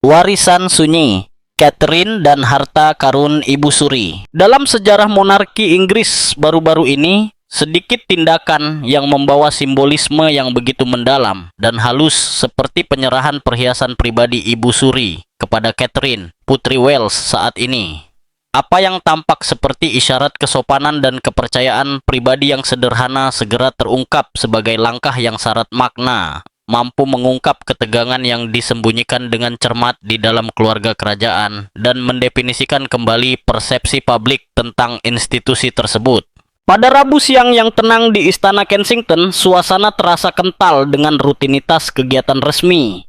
Warisan sunyi, Catherine dan harta karun Ibu Suri. Dalam sejarah monarki Inggris baru-baru ini, sedikit tindakan yang membawa simbolisme yang begitu mendalam dan halus seperti penyerahan perhiasan pribadi Ibu Suri kepada Catherine, Putri Wales saat ini. Apa yang tampak seperti isyarat kesopanan dan kepercayaan pribadi yang sederhana segera terungkap sebagai langkah yang syarat makna, mampu mengungkap ketegangan yang disembunyikan dengan cermat di dalam keluarga kerajaan dan mendefinisikan kembali persepsi publik tentang institusi tersebut. Pada Rabu siang yang tenang di Istana Kensington, suasana terasa kental dengan rutinitas kegiatan resmi.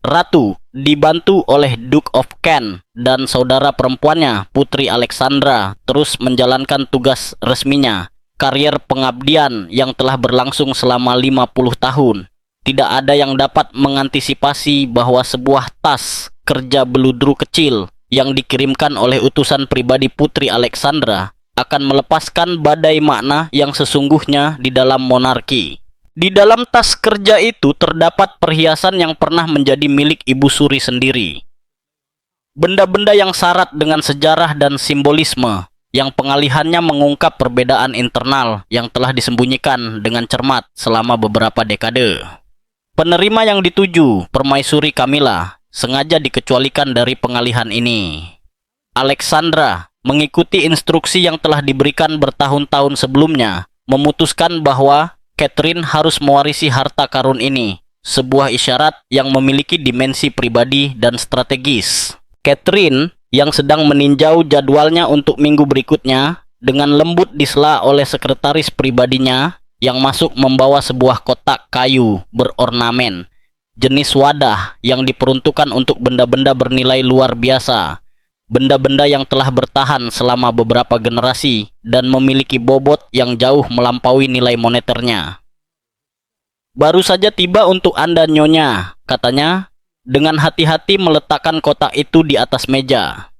Ratu dibantu oleh Duke of Kent dan saudara perempuannya, Putri Alexandra, terus menjalankan tugas resminya. Karier pengabdian yang telah berlangsung selama 50 tahun. Tidak ada yang dapat mengantisipasi bahwa sebuah tas kerja beludru kecil yang dikirimkan oleh utusan pribadi Putri Alexandra akan melepaskan badai makna yang sesungguhnya di dalam monarki. Di dalam tas kerja itu terdapat perhiasan yang pernah menjadi milik Ibu Suri sendiri. Benda-benda yang syarat dengan sejarah dan simbolisme, yang pengalihannya mengungkap perbedaan internal yang telah disembunyikan dengan cermat selama beberapa dekade. Penerima yang dituju, Permaisuri Camilla, sengaja dikecualikan dari pengalihan ini. Alexandra, mengikuti instruksi yang telah diberikan bertahun-tahun sebelumnya, memutuskan bahwa Catherine harus mewarisi harta karun ini, sebuah isyarat yang memiliki dimensi pribadi dan strategis. Catherine yang sedang meninjau jadwalnya untuk minggu berikutnya, dengan lembut disela oleh sekretaris pribadinya yang masuk membawa sebuah kotak kayu berornamen, jenis wadah yang diperuntukkan untuk benda-benda bernilai luar biasa, benda-benda yang telah bertahan selama beberapa generasi dan memiliki bobot yang jauh melampaui nilai moneternya. "Baru saja tiba untuk Anda, Nyonya," katanya, dengan hati-hati meletakkan kotak itu di atas meja.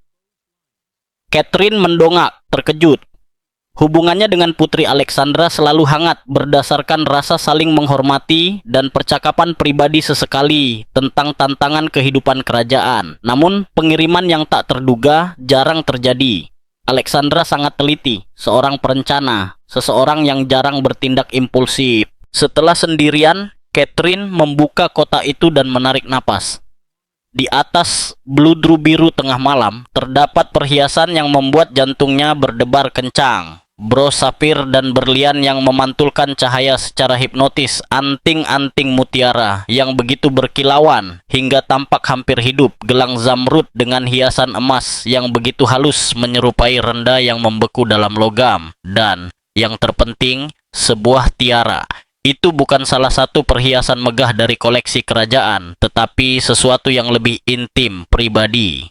Catherine mendongak, terkejut. Hubungannya dengan Putri Alexandra selalu hangat berdasarkan rasa saling menghormati dan percakapan pribadi sesekali tentang tantangan kehidupan kerajaan. Namun, pengiriman yang tak terduga jarang terjadi. Alexandra sangat teliti, seorang perencana, seseorang yang jarang bertindak impulsif. Setelah sendirian, Catherine membuka kotak itu dan menarik napas. Di atas bludru biru tengah malam, terdapat perhiasan yang membuat jantungnya berdebar kencang. Bros sapir dan berlian yang memantulkan cahaya secara hipnotis, anting-anting mutiara yang begitu berkilauan hingga tampak hampir hidup, gelang zamrud dengan hiasan emas yang begitu halus menyerupai renda yang membeku dalam logam, dan, yang terpenting, sebuah tiara. Itu bukan salah satu perhiasan megah dari koleksi kerajaan, tetapi sesuatu yang lebih intim, pribadi.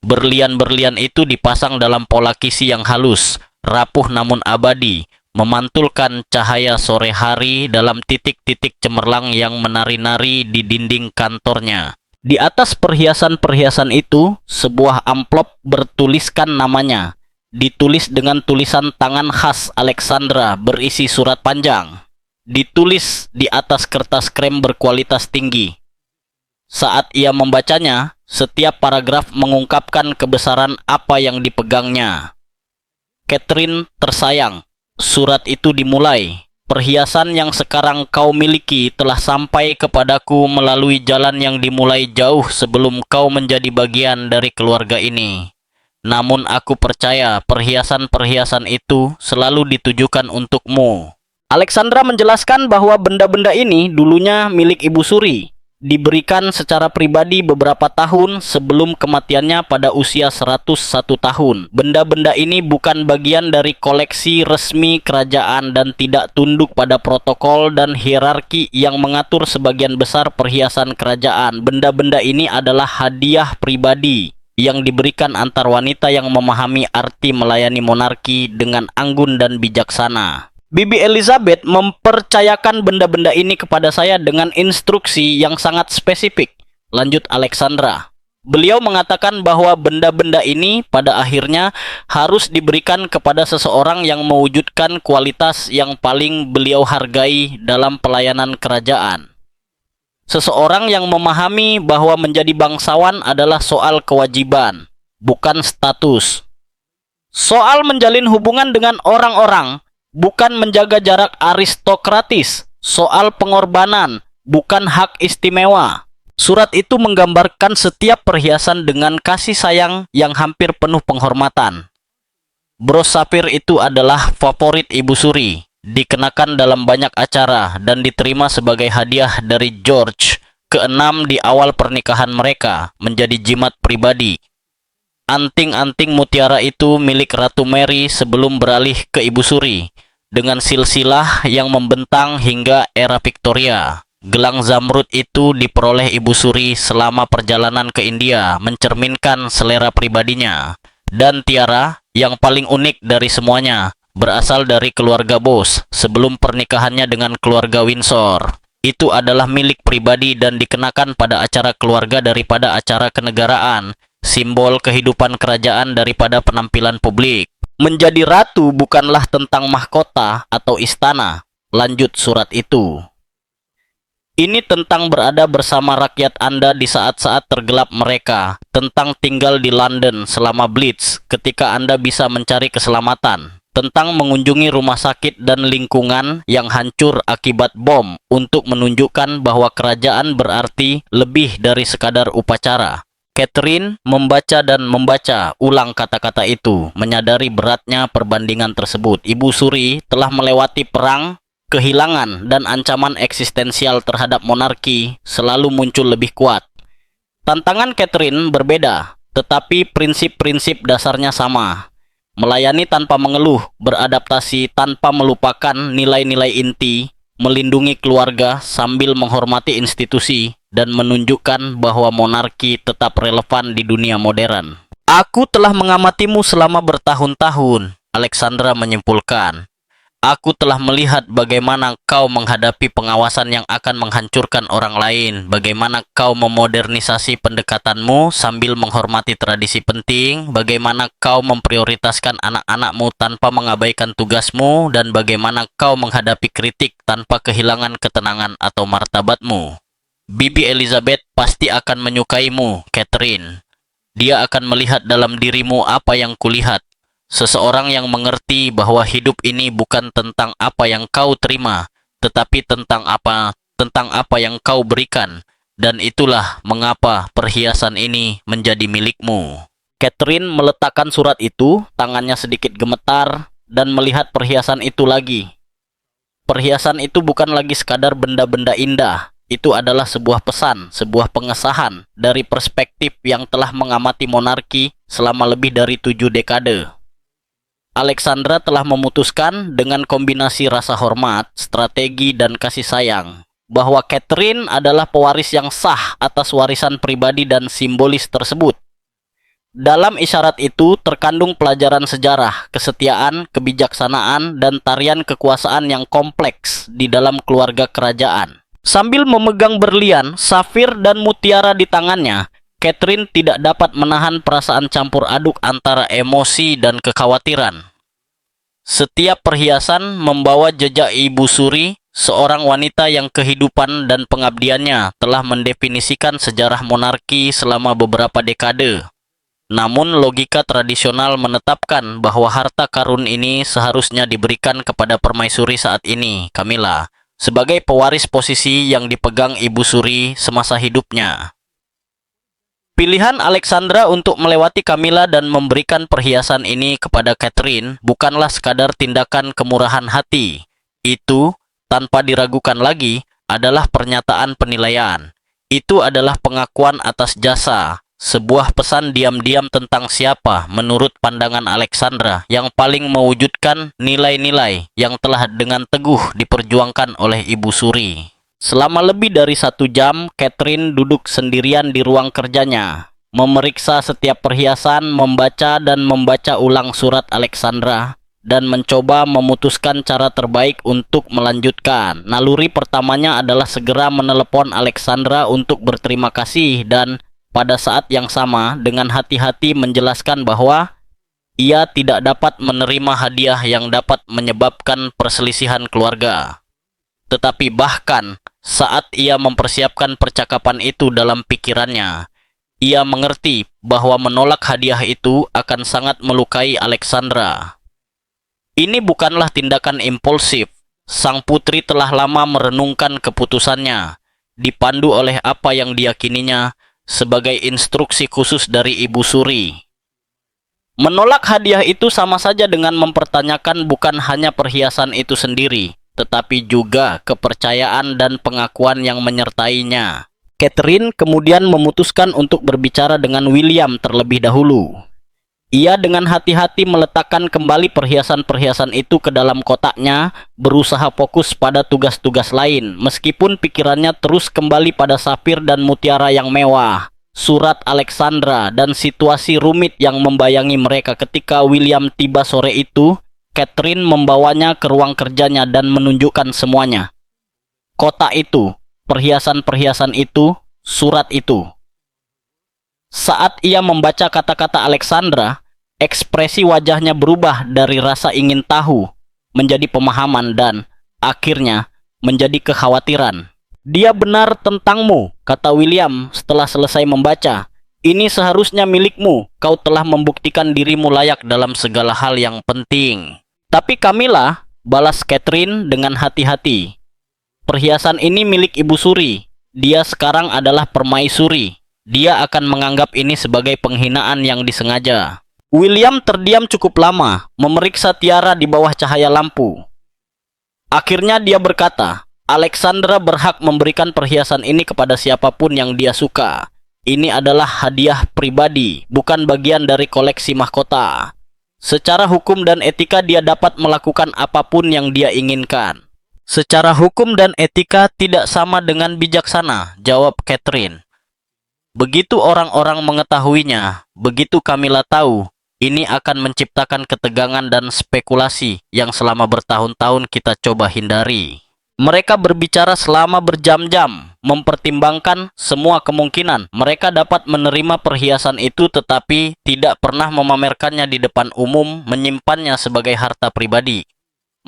Berlian-berlian itu dipasang dalam pola kisi yang halus, rapuh namun abadi, memantulkan cahaya sore hari dalam titik-titik cemerlang yang menari-nari di dinding kantornya. Di atas perhiasan-perhiasan itu, sebuah amplop bertuliskan namanya, ditulis dengan tulisan tangan khas Alexandra berisi surat panjang. Ditulis di atas kertas krem berkualitas tinggi. Saat ia membacanya, setiap paragraf mengungkapkan kebesaran apa yang dipegangnya. Catherine tersayang, surat itu dimulai. "Perhiasan yang sekarang kau miliki telah sampai kepadaku melalui jalan yang dimulai jauh sebelum kau menjadi bagian dari keluarga ini. Namun aku percaya perhiasan-perhiasan itu selalu ditujukan untukmu." Alexandra menjelaskan bahwa benda-benda ini dulunya milik Ibu Suri, diberikan secara pribadi beberapa tahun sebelum kematiannya pada usia 101 tahun. Benda-benda ini bukan bagian dari koleksi resmi kerajaan dan tidak tunduk pada protokol dan hierarki yang mengatur sebagian besar perhiasan kerajaan. Benda-benda ini adalah hadiah pribadi yang diberikan antar wanita yang memahami arti melayani monarki dengan anggun dan bijaksana. Bibi Elizabeth mempercayakan benda-benda ini kepada saya dengan instruksi yang sangat spesifik, lanjut Alexandra. Beliau mengatakan bahwa benda-benda ini pada akhirnya harus diberikan kepada seseorang yang mewujudkan kualitas yang paling beliau hargai dalam pelayanan kerajaan. Seseorang yang memahami bahwa menjadi bangsawan adalah soal kewajiban, bukan status. Soal menjalin hubungan dengan orang-orang, bukan menjaga jarak aristokratis. Soal pengorbanan, bukan hak istimewa. Surat itu menggambarkan setiap perhiasan dengan kasih sayang yang hampir penuh penghormatan. Bros sapir itu adalah favorit Ibu Suri, dikenakan dalam banyak acara dan diterima sebagai hadiah dari George ke-6 di awal pernikahan mereka, menjadi jimat pribadi. Anting-anting mutiara itu milik Ratu Mary sebelum beralih ke Ibu Suri, dengan silsilah yang membentang hingga era Victoria. Gelang zamrud itu diperoleh Ibu Suri selama perjalanan ke India, mencerminkan selera pribadinya. Dan tiara, yang paling unik dari semuanya, berasal dari keluarga Bose sebelum pernikahannya dengan keluarga Windsor. Itu adalah milik pribadi dan dikenakan pada acara keluarga daripada acara kenegaraan, simbol kehidupan kerajaan daripada penampilan publik. Menjadi ratu bukanlah tentang mahkota atau istana, lanjut surat itu. Ini tentang berada bersama rakyat Anda di saat-saat tergelap mereka, tentang tinggal di London selama Blitz ketika Anda bisa mencari keselamatan, tentang mengunjungi rumah sakit dan lingkungan yang hancur akibat bom untuk menunjukkan bahwa kerajaan berarti lebih dari sekadar upacara. Catherine membaca dan membaca ulang kata-kata itu, menyadari beratnya perbandingan tersebut. Ibu Suri telah melewati perang, kehilangan, dan ancaman eksistensial terhadap monarki selalu muncul lebih kuat. Tantangan Catherine berbeda, tetapi prinsip-prinsip dasarnya sama. Melayani tanpa mengeluh, beradaptasi tanpa melupakan nilai-nilai inti, melindungi keluarga sambil menghormati institusi, dan menunjukkan bahwa monarki tetap relevan di dunia modern. Aku telah mengamatimu selama bertahun-tahun, Alexandra menyimpulkan. Aku telah melihat bagaimana kau menghadapi pengawasan yang akan menghancurkan orang lain, bagaimana kau memodernisasi pendekatanmu sambil menghormati tradisi penting, bagaimana kau memprioritaskan anak-anakmu tanpa mengabaikan tugasmu, dan bagaimana kau menghadapi kritik tanpa kehilangan ketenangan atau martabatmu. Bibi Elizabeth pasti akan menyukaimu, Catherine. Dia akan melihat dalam dirimu apa yang kulihat. Seseorang yang mengerti bahwa hidup ini bukan tentang apa yang kau terima, tetapi tentang apa yang kau berikan, dan itulah mengapa perhiasan ini menjadi milikmu. Catherine meletakkan surat itu, tangannya sedikit gemetar, dan melihat perhiasan itu lagi. Perhiasan itu bukan lagi sekadar benda-benda indah. Itu adalah sebuah pesan, sebuah pengesahan dari perspektif yang telah mengamati monarki selama lebih dari 7 dekade. Alexandra telah memutuskan dengan kombinasi rasa hormat, strategi, dan kasih sayang bahwa Catherine adalah pewaris yang sah atas warisan pribadi dan simbolis tersebut. Dalam isyarat itu terkandung pelajaran sejarah, kesetiaan, kebijaksanaan, dan tarian kekuasaan yang kompleks di dalam keluarga kerajaan. Sambil memegang berlian, safir, dan mutiara di tangannya, Catherine tidak dapat menahan perasaan campur aduk antara emosi dan kekhawatiran. Setiap perhiasan membawa jejak Ibu Suri, seorang wanita yang kehidupan dan pengabdiannya telah mendefinisikan sejarah monarki selama beberapa dekade. Namun logika tradisional menetapkan bahwa harta karun ini seharusnya diberikan kepada permaisuri saat ini, Camilla, sebagai pewaris posisi yang dipegang Ibu Suri semasa hidupnya. Pilihan Alexandra untuk melewati Camilla dan memberikan perhiasan ini kepada Catherine bukanlah sekadar tindakan kemurahan hati. Itu, tanpa diragukan lagi, adalah pernyataan penilaian. Itu adalah pengakuan atas jasa, sebuah pesan diam-diam tentang siapa, menurut pandangan Alexandra, yang paling mewujudkan nilai-nilai yang telah dengan teguh diperjuangkan oleh Ibu Suri. Selama lebih dari 1 jam, Catherine duduk sendirian di ruang kerjanya, memeriksa setiap perhiasan, membaca dan membaca ulang surat Alexandra, dan mencoba memutuskan cara terbaik untuk melanjutkan. Naluri pertamanya adalah segera menelepon Alexandra untuk berterima kasih dan pada saat yang sama dengan hati-hati menjelaskan bahwa ia tidak dapat menerima hadiah yang dapat menyebabkan perselisihan keluarga. Tetapi bahkan Saat ia mempersiapkan percakapan itu dalam pikirannya, ia mengerti bahwa menolak hadiah itu akan sangat melukai Alexandra. Ini bukanlah tindakan impulsif. Sang putri telah lama merenungkan keputusannya, dipandu oleh apa yang diyakininya sebagai instruksi khusus dari Ibu Suri. Menolak hadiah itu sama saja dengan mempertanyakan bukan hanya perhiasan itu sendiri, tetapi juga kepercayaan dan pengakuan yang menyertainya. Catherine kemudian memutuskan untuk berbicara dengan William terlebih dahulu. Ia dengan hati-hati meletakkan kembali perhiasan-perhiasan itu ke dalam kotaknya, berusaha fokus pada tugas-tugas lain, meskipun pikirannya terus kembali pada safir dan mutiara yang mewah, surat Alexandra, dan situasi rumit yang membayangi mereka ketika William tiba sore itu. Catherine membawanya ke ruang kerjanya dan menunjukkan semuanya. Kotak itu, perhiasan-perhiasan itu, surat itu. Saat ia membaca kata-kata Alexandra, ekspresi wajahnya berubah dari rasa ingin tahu menjadi pemahaman dan akhirnya menjadi kekhawatiran. "Dia benar tentangmu," kata William setelah selesai membaca. "Ini seharusnya milikmu. Kau telah membuktikan dirimu layak dalam segala hal yang penting." "Tapi Camilla," balas Catherine dengan hati-hati, "perhiasan ini milik Ibu Suri. Dia sekarang adalah permaisuri. Dia akan menganggap ini sebagai penghinaan yang disengaja." William terdiam cukup lama, memeriksa tiara di bawah cahaya lampu. Akhirnya dia berkata, "Alexandra berhak memberikan perhiasan ini kepada siapapun yang dia suka. Ini adalah hadiah pribadi, bukan bagian dari koleksi mahkota. Secara hukum dan etika dia dapat melakukan apapun yang dia inginkan." "Secara hukum dan etika tidak sama dengan bijaksana," jawab Catherine. "Begitu orang-orang mengetahuinya, begitu Camilla tahu, ini akan menciptakan ketegangan dan spekulasi yang selama bertahun-tahun kita coba hindari." Mereka berbicara selama berjam-jam, mempertimbangkan semua kemungkinan. Mereka dapat menerima perhiasan itu tetapi tidak pernah memamerkannya di depan umum, menyimpannya sebagai harta pribadi.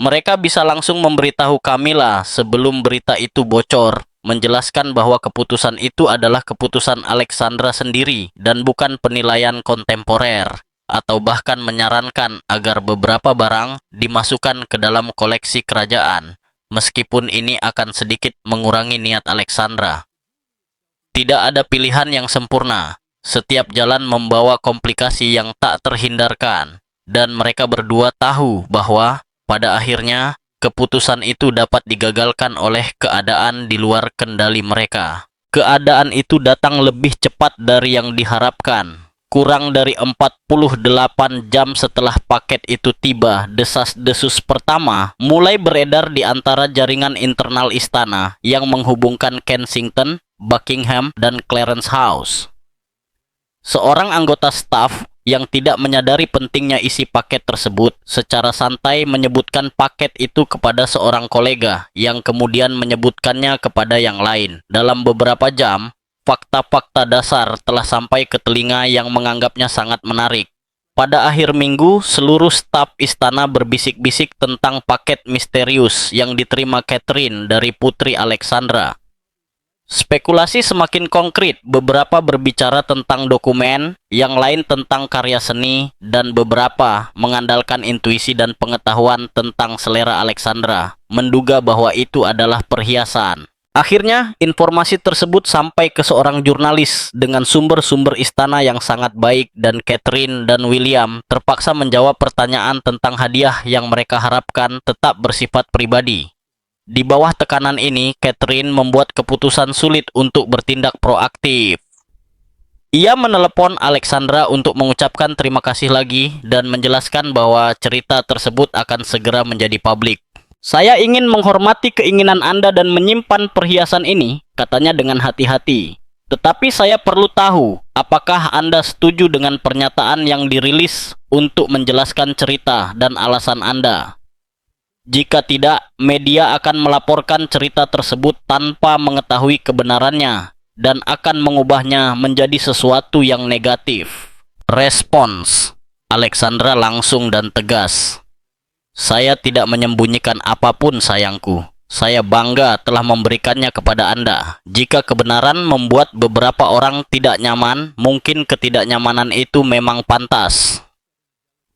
Mereka bisa langsung memberitahu Camilla sebelum berita itu bocor, menjelaskan bahwa keputusan itu adalah keputusan Alexandra sendiri dan bukan penilaian kontemporer, atau bahkan menyarankan agar beberapa barang dimasukkan ke dalam koleksi kerajaan, meskipun ini akan sedikit mengurangi niat Alexandra. Tidak ada pilihan yang sempurna. Setiap jalan membawa komplikasi yang tak terhindarkan, dan mereka berdua tahu bahwa pada akhirnya keputusan itu dapat digagalkan oleh keadaan di luar kendali mereka. Keadaan itu datang lebih cepat dari yang diharapkan. Kurang dari 48 jam setelah paket itu tiba, desas-desus pertama mulai beredar di antara jaringan internal istana yang menghubungkan Kensington, Buckingham, dan Clarence House. Seorang anggota staf yang tidak menyadari pentingnya isi paket tersebut secara santai menyebutkan paket itu kepada seorang kolega yang kemudian menyebutkannya kepada yang lain. Dalam beberapa jam, fakta-fakta dasar telah sampai ke telinga yang menganggapnya sangat menarik. Pada akhir minggu, seluruh staf istana berbisik-bisik tentang paket misterius yang diterima Catherine dari Putri Alexandra. Spekulasi semakin konkret, beberapa berbicara tentang dokumen, yang lain tentang karya seni, dan beberapa mengandalkan intuisi dan pengetahuan tentang selera Alexandra, menduga bahwa itu adalah perhiasan. Akhirnya, informasi tersebut sampai ke seorang jurnalis dengan sumber-sumber istana yang sangat baik, dan Catherine dan William terpaksa menjawab pertanyaan tentang hadiah yang mereka harapkan tetap bersifat pribadi. Di bawah tekanan ini, Catherine membuat keputusan sulit untuk bertindak proaktif. Ia menelepon Alexandra untuk mengucapkan terima kasih lagi dan menjelaskan bahwa cerita tersebut akan segera menjadi publik. "Saya ingin menghormati keinginan Anda dan menyimpan perhiasan ini," katanya dengan hati-hati. "Tetapi saya perlu tahu, apakah Anda setuju dengan pernyataan yang dirilis untuk menjelaskan cerita dan alasan Anda? Jika tidak, media akan melaporkan cerita tersebut tanpa mengetahui kebenarannya dan akan mengubahnya menjadi sesuatu yang negatif." Respons Alexandra langsung dan tegas. "Saya tidak menyembunyikan apapun, sayangku. Saya bangga telah memberikannya kepada Anda. Jika kebenaran membuat beberapa orang tidak nyaman, mungkin ketidaknyamanan itu memang pantas.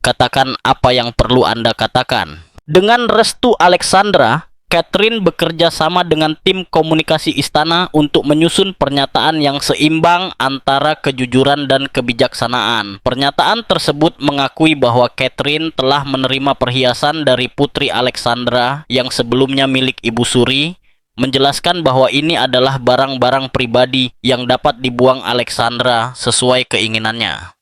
Katakan apa yang perlu Anda katakan. Dengan restu Alexandra, Catherine bekerja sama dengan tim komunikasi istana untuk menyusun pernyataan yang seimbang antara kejujuran dan kebijaksanaan. Pernyataan tersebut mengakui bahwa Catherine telah menerima perhiasan dari Putri Alexandra yang sebelumnya milik Ibu Suri, menjelaskan bahwa ini adalah barang-barang pribadi yang dapat dibuang Alexandra sesuai keinginannya.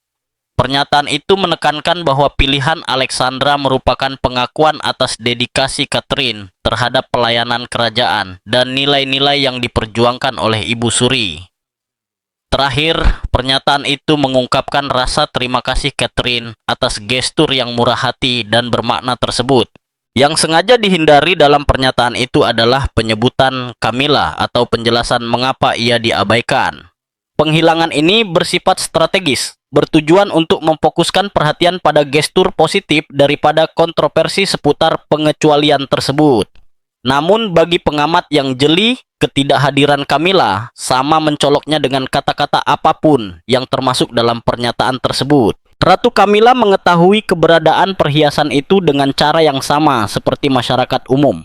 Pernyataan itu menekankan bahwa pilihan Alexandra merupakan pengakuan atas dedikasi Catherine terhadap pelayanan kerajaan dan nilai-nilai yang diperjuangkan oleh Ibu Suri. Terakhir, pernyataan itu mengungkapkan rasa terima kasih Catherine atas gestur yang murah hati dan bermakna tersebut. Yang sengaja dihindari dalam pernyataan itu adalah penyebutan Camilla atau penjelasan mengapa ia diabaikan. Penghilangan ini bersifat strategis, bertujuan untuk memfokuskan perhatian pada gestur positif daripada kontroversi seputar pengecualian tersebut. Namun bagi pengamat yang jeli, ketidakhadiran Camilla sama mencoloknya dengan kata-kata apapun yang termasuk dalam pernyataan tersebut. Ratu Camilla mengetahui keberadaan perhiasan itu dengan cara yang sama seperti masyarakat umum.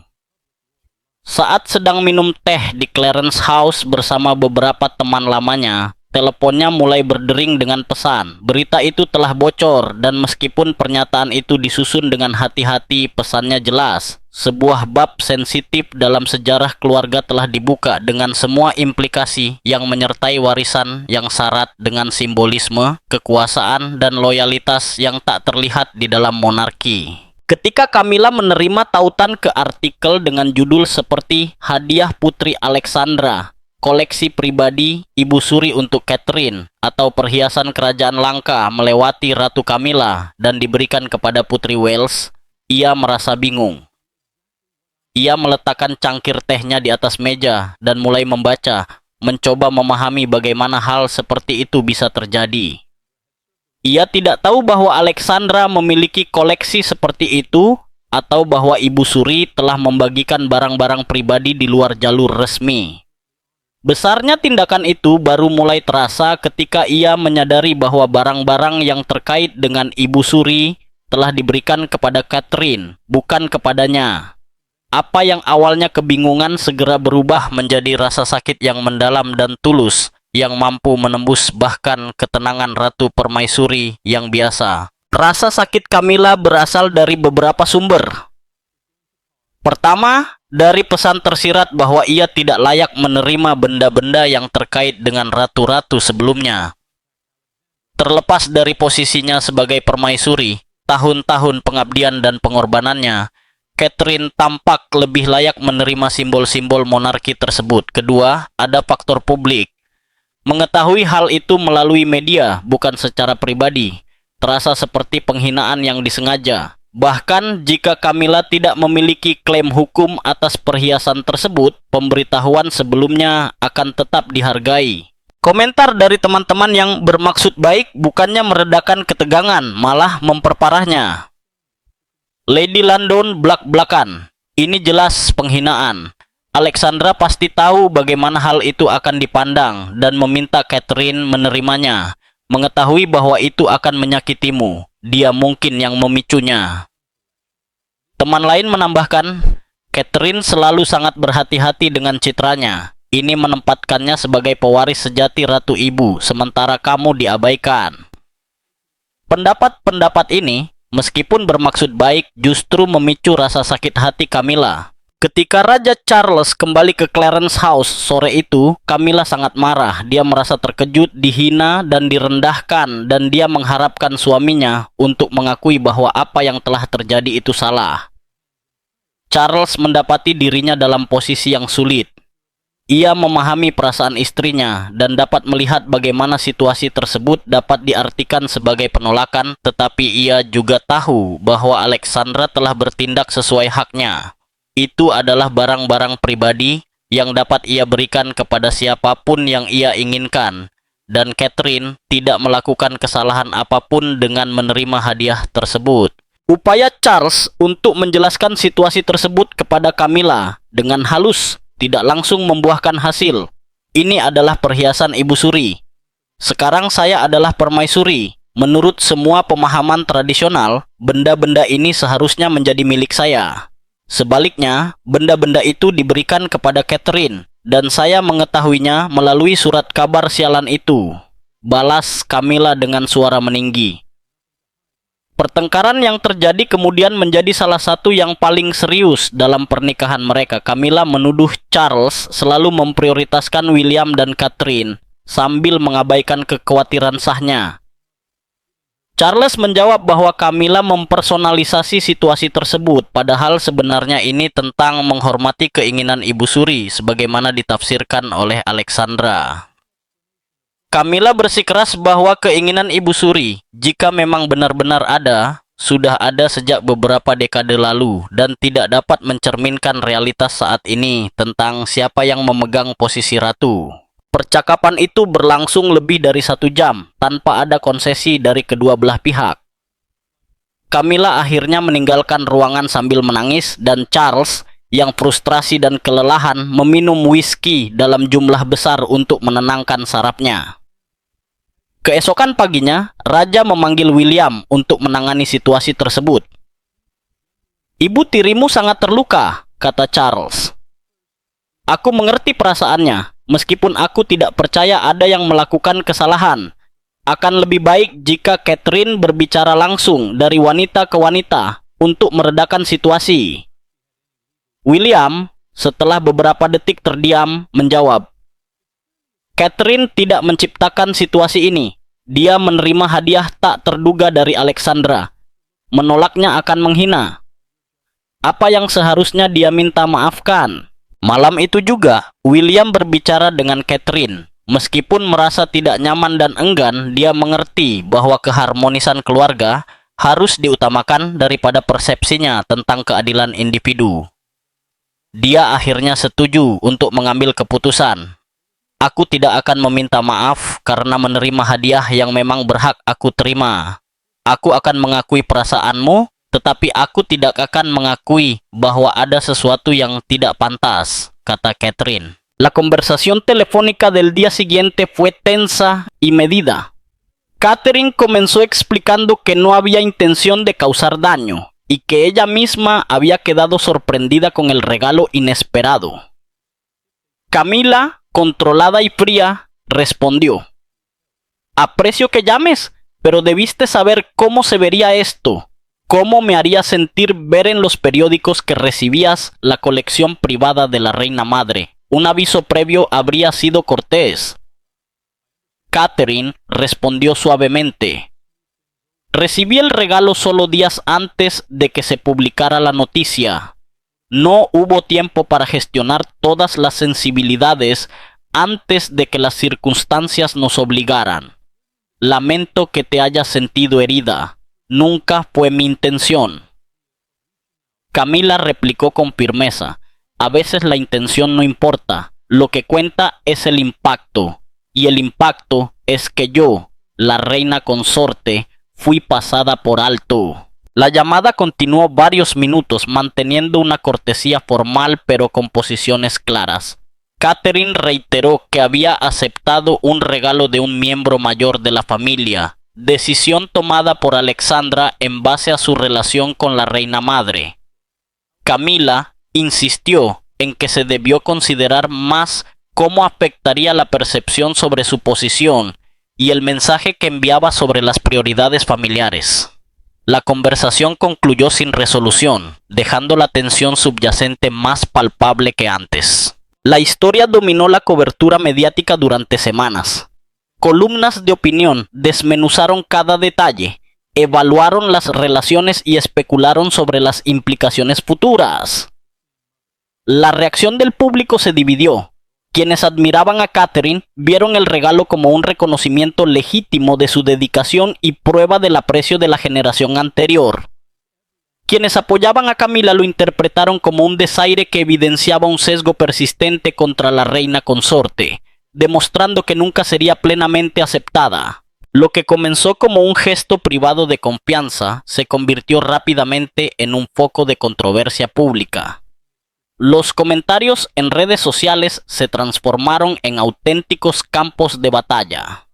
Saat sedang minum teh di Clarence House bersama beberapa teman lamanya, teleponnya mulai berdering dengan pesan. Berita itu telah bocor dan meskipun pernyataan itu disusun dengan hati-hati, pesannya jelas. Sebuah bab sensitif dalam sejarah keluarga telah dibuka dengan semua implikasi yang menyertai warisan yang syarat dengan simbolisme, kekuasaan, dan loyalitas yang tak terlihat di dalam monarki. Ketika Camilla menerima tautan ke artikel dengan judul seperti Hadiah Putri Alexandra, koleksi pribadi Ibu Suri untuk Catherine, atau perhiasan kerajaan langka melewati Ratu Camilla dan diberikan kepada Putri Wales, ia merasa bingung. Ia meletakkan cangkir tehnya di atas meja dan mulai membaca, mencoba memahami bagaimana hal seperti itu bisa terjadi. Ia tidak tahu bahwa Alexandra memiliki koleksi seperti itu atau bahwa Ibu Suri telah membagikan barang-barang pribadi di luar jalur resmi. Besarnya tindakan itu baru mulai terasa ketika ia menyadari bahwa barang-barang yang terkait dengan Ibu Suri telah diberikan kepada Catherine, bukan kepadanya. Apa yang awalnya kebingungan segera berubah menjadi rasa sakit yang mendalam dan tulus, yang mampu menembus bahkan ketenangan Ratu Permaisuri yang biasa. Rasa sakit Camilla berasal dari beberapa sumber. Pertama, dari pesan tersirat bahwa ia tidak layak menerima benda-benda yang terkait dengan ratu-ratu sebelumnya. Terlepas dari posisinya sebagai permaisuri, tahun-tahun pengabdian dan pengorbanannya, Catherine tampak lebih layak menerima simbol-simbol monarki tersebut. Kedua, ada faktor publik. Mengetahui hal itu melalui media, bukan secara pribadi, terasa seperti penghinaan yang disengaja. Bahkan jika Camilla tidak memiliki klaim hukum atas perhiasan tersebut, pemberitahuan sebelumnya akan tetap dihargai. Komentar dari teman-teman yang bermaksud baik bukannya meredakan ketegangan, malah memperparahnya. Lady London blak-blakan. Ini jelas penghinaan. Alexandra pasti tahu bagaimana hal itu akan dipandang dan meminta Catherine menerimanya. Mengetahui bahwa itu akan menyakitimu, dia mungkin yang memicunya. Teman lain menambahkan, Catherine selalu sangat berhati-hati dengan citranya. Ini menempatkannya sebagai pewaris sejati Ratu Ibu, sementara kamu diabaikan. Pendapat-pendapat ini, meskipun bermaksud baik, justru memicu rasa sakit hati Camilla. Ketika Raja Charles kembali ke Clarence House sore itu, Camilla sangat marah. Dia merasa terkejut, dihina, dan direndahkan, dan dia mengharapkan suaminya untuk mengakui bahwa apa yang telah terjadi itu salah. Charles mendapati dirinya dalam posisi yang sulit. Ia memahami perasaan istrinya dan dapat melihat bagaimana situasi tersebut dapat diartikan sebagai penolakan, tetapi ia juga tahu bahwa Alexandra telah bertindak sesuai haknya. Itu adalah barang-barang pribadi yang dapat ia berikan kepada siapapun yang ia inginkan, dan Catherine tidak melakukan kesalahan apapun dengan menerima hadiah tersebut. Upaya Charles untuk menjelaskan situasi tersebut kepada Camilla dengan halus tidak langsung membuahkan hasil. Ini adalah perhiasan Ibu Suri. Sekarang saya adalah permaisuri. Menurut semua pemahaman tradisional, benda-benda ini seharusnya menjadi milik saya. Sebaliknya, benda-benda itu diberikan kepada Catherine, dan saya mengetahuinya melalui surat kabar sialan itu. Balas Camilla dengan suara meninggi. Pertengkaran yang terjadi kemudian menjadi salah satu yang paling serius dalam pernikahan mereka. Camilla menuduh Charles selalu memprioritaskan William dan Catherine sambil mengabaikan kekhawatiran sahnya. Charles menjawab bahwa Camilla mempersonalisasi situasi tersebut, padahal sebenarnya ini tentang menghormati keinginan Ibu Suri sebagaimana ditafsirkan oleh Alexandra. Camilla bersikeras bahwa keinginan Ibu Suri, jika memang benar-benar ada, sudah ada sejak beberapa dekade lalu dan tidak dapat mencerminkan realitas saat ini tentang siapa yang memegang posisi ratu. Percakapan itu berlangsung lebih dari 1 jam tanpa ada konsesi dari kedua belah pihak. Camilla akhirnya meninggalkan ruangan sambil menangis dan Charles yang frustrasi dan kelelahan meminum whisky dalam jumlah besar untuk menenangkan sarafnya. Keesokan paginya, Raja memanggil William untuk menangani situasi tersebut. "Ibu tirimu sangat terluka," kata Charles. "Aku mengerti perasaannya, meskipun aku tidak percaya ada yang melakukan kesalahan. Akan lebih baik jika Catherine berbicara langsung dari wanita ke wanita untuk meredakan situasi." William, setelah beberapa detik terdiam, menjawab, "Catherine tidak menciptakan situasi ini. Dia menerima hadiah tak terduga dari Alexandra. Menolaknya akan menghina. Apa yang seharusnya dia minta maafkan?" Malam itu juga, William berbicara dengan Catherine. Meskipun merasa tidak nyaman dan enggan, dia mengerti bahwa keharmonisan keluarga harus diutamakan daripada persepsinya tentang keadilan individu. Dia akhirnya setuju untuk mengambil keputusan. "Aku tidak akan meminta maaf karena menerima hadiah yang memang berhak aku terima. Aku akan mengakui perasaanmu, tetapi aku tidak akan mengakui bahwa ada sesuatu yang tidak pantas," kata Catherine. La conversación telefónica del día siguiente fue tensa y medida. Catherine comenzó explicando que no había intención de causar daño y que ella misma había quedado sorprendida con el regalo inesperado. Camilla, controlada y fría, respondió: "Aprecio que llames, pero debiste saber cómo se vería esto. ¿Cómo me haría sentir ver en los periódicos que recibías la colección privada de la reina madre? Un aviso previo habría sido cortés." Catherine respondió suavemente: "Recibí el regalo solo días antes de que se publicara la noticia. No hubo tiempo para gestionar todas las sensibilidades antes de que las circunstancias nos obligaran. Lamento que te hayas sentido herida. Nunca fue mi intención." Camilla replicó con firmeza: "A veces la intención no importa. Lo que cuenta es el impacto. Y el impacto es que yo, la reina consorte, fui pasada por alto." La llamada continuó varios minutos, manteniendo una cortesía formal pero con posiciones claras. Catherine reiteró que había aceptado un regalo de un miembro mayor de la familia, decisión tomada por Alexandra en base a su relación con la reina madre. Camilla insistió en que se debió considerar más cómo afectaría la percepción sobre su posición y el mensaje que enviaba sobre las prioridades familiares. La conversación concluyó sin resolución, dejando la tensión subyacente más palpable que antes. La historia dominó la cobertura mediática durante semanas. Columnas de opinión desmenuzaron cada detalle, evaluaron las relaciones y especularon sobre las implicaciones futuras. La reacción del público se dividió. Quienes admiraban a Catherine vieron el regalo como un reconocimiento legítimo de su dedicación y prueba del aprecio de la generación anterior. Quienes apoyaban a Camilla lo interpretaron como un desaire que evidenciaba un sesgo persistente contra la reina consorte, demostrando que nunca sería plenamente aceptada. Lo que comenzó como un gesto privado de confianza se convirtió rápidamente en un foco de controversia pública. Los comentarios en redes sociales se transformaron en auténticos campos de batalla.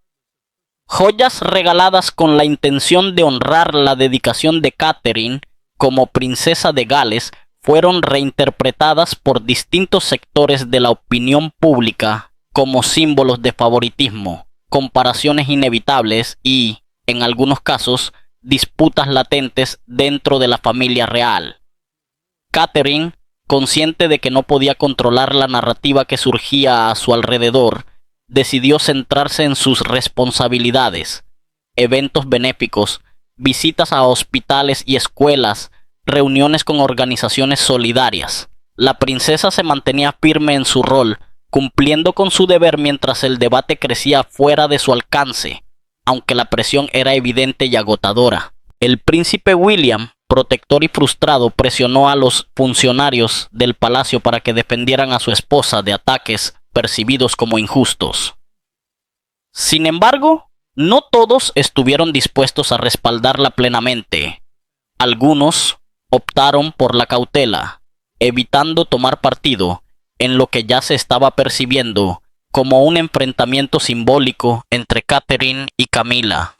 Joyas regaladas con la intención de honrar la dedicación de Catherine como princesa de Gales fueron reinterpretadas por distintos sectores de la opinión pública como símbolos de favoritismo, comparaciones inevitables y, en algunos casos, disputas latentes dentro de la familia real. Catherine, consciente de que no podía controlar la narrativa que surgía a su alrededor, decidió centrarse en sus responsabilidades, eventos benéficos, visitas a hospitales y escuelas, reuniones con organizaciones solidarias. La princesa se mantenía firme en su rol, cumpliendo con su deber mientras el debate crecía fuera de su alcance, aunque la presión era evidente y agotadora. El príncipe William, protector y frustrado, presionó a los funcionarios del palacio para que defendieran a su esposa de ataques percibidos como injustos. Sin embargo, no todos estuvieron dispuestos a respaldarla plenamente. Algunos optaron por la cautela, evitando tomar partido en lo que ya se estaba percibiendo como un enfrentamiento simbólico entre Catherine y Camila.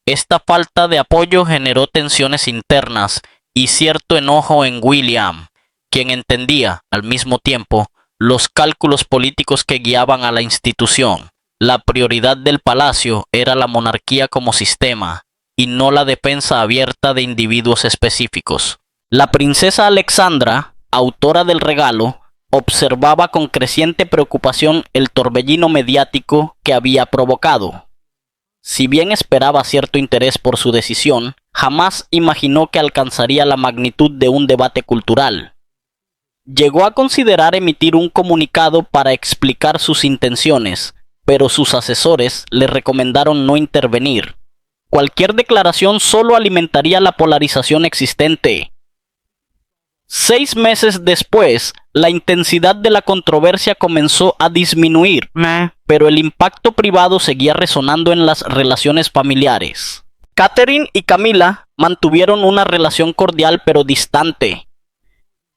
Esta falta de apoyo generó tensiones internas y cierto enojo en William, quien entendía, al mismo tiempo, los cálculos políticos que guiaban a la institución. La prioridad del palacio era la monarquía como sistema, y no la defensa abierta de individuos específicos. La princesa Alexandra, autora del regalo, observaba con creciente preocupación el torbellino mediático que había provocado. Si bien esperaba cierto interés por su decisión, jamás imaginó que alcanzaría la magnitud de un debate cultural. Llegó a considerar emitir un comunicado para explicar sus intenciones, pero sus asesores le recomendaron no intervenir. Cualquier declaración solo alimentaría la polarización existente. 6 meses después, la intensidad de la controversia comenzó a disminuir, pero el impacto privado seguía resonando en las relaciones familiares. Catherine y Camila mantuvieron una relación cordial pero distante.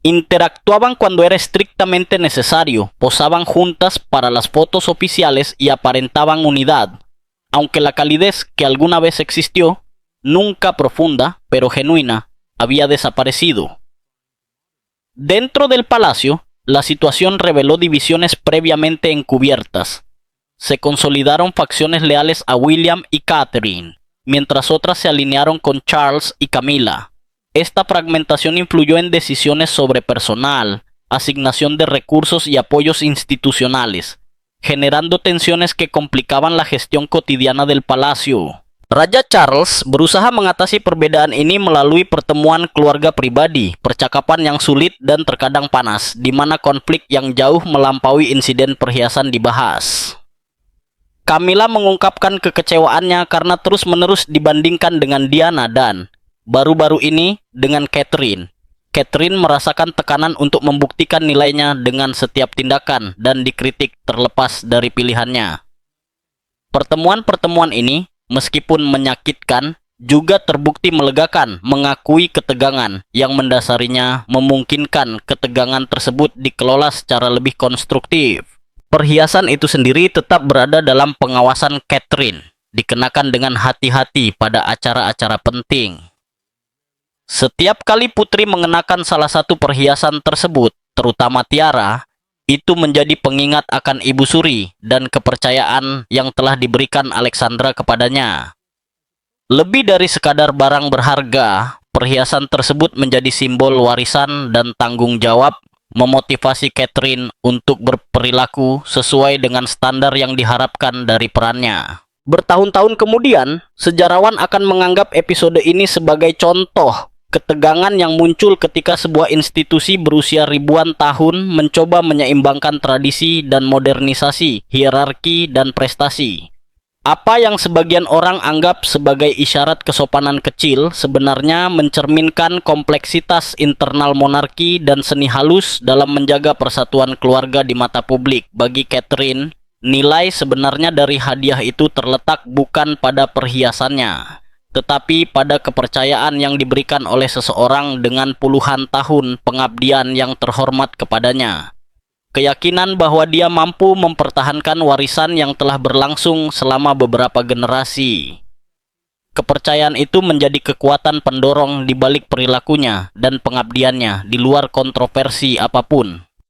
Interactuaban cuando era estrictamente necesario, posaban juntas para las fotos oficiales y aparentaban unidad, aunque la calidez que alguna vez existió, nunca profunda pero genuina, había desaparecido. Dentro del palacio, la situación reveló divisiones previamente encubiertas. Se consolidaron facciones leales a William y Catherine, mientras otras se alinearon con Charles y Camila. Esta fragmentación influyó en decisiones sobre personal, asignación de recursos y apoyos institucionales, generando tensiones que complicaban la gestión cotidiana del palacio. Raja Charles berusaha mengatasi perbedaan ini melalui pertemuan keluarga pribadi, percakapan yang sulit dan terkadang panas, di mana konflik yang jauh melampaui insiden perhiasan dibahas. Camilla mengungkapkan kekecewaannya karena terus-menerus dibandingkan dengan Diana dan, baru-baru ini, dengan Catherine. Catherine merasakan tekanan untuk membuktikan nilainya dengan setiap tindakan dan dikritik terlepas dari pilihannya. Pertemuan-pertemuan ini, meskipun menyakitkan, juga terbukti melegakan, mengakui ketegangan yang mendasarinya memungkinkan ketegangan tersebut dikelola secara lebih konstruktif. Perhiasan itu sendiri tetap berada dalam pengawasan Catherine, dikenakan dengan hati-hati pada acara-acara penting. Setiap kali putri mengenakan salah satu perhiasan tersebut, terutama tiara, itu menjadi pengingat akan Ibu Suri dan kepercayaan yang telah diberikan Alexandra kepadanya. Lebih dari sekadar barang berharga, perhiasan tersebut menjadi simbol warisan dan tanggung jawab, memotivasi Catherine untuk berperilaku sesuai dengan standar yang diharapkan dari perannya. Bertahun-tahun kemudian, sejarawan akan menganggap episode ini sebagai contoh ketegangan yang muncul ketika sebuah institusi berusia ribuan tahun mencoba menyeimbangkan tradisi dan modernisasi, hierarki dan prestasi. Apa yang sebagian orang anggap sebagai isyarat kesopanan kecil sebenarnya mencerminkan kompleksitas internal monarki dan seni halus dalam menjaga persatuan keluarga di mata publik. Bagi Catherine, Nilai sebenarnya dari hadiah itu terletak bukan pada perhiasannya, tetapi pada kepercayaan yang diberikan oleh seseorang dengan puluhan tahun pengabdian yang terhormat kepadanya. Keyakinan bahwa dia mampu mempertahankan warisan yang telah berlangsung selama beberapa generasi. Kepercayaan itu menjadi kekuatan pendorong di balik perilakunya dan pengabdiannya di luar kontroversi apapun.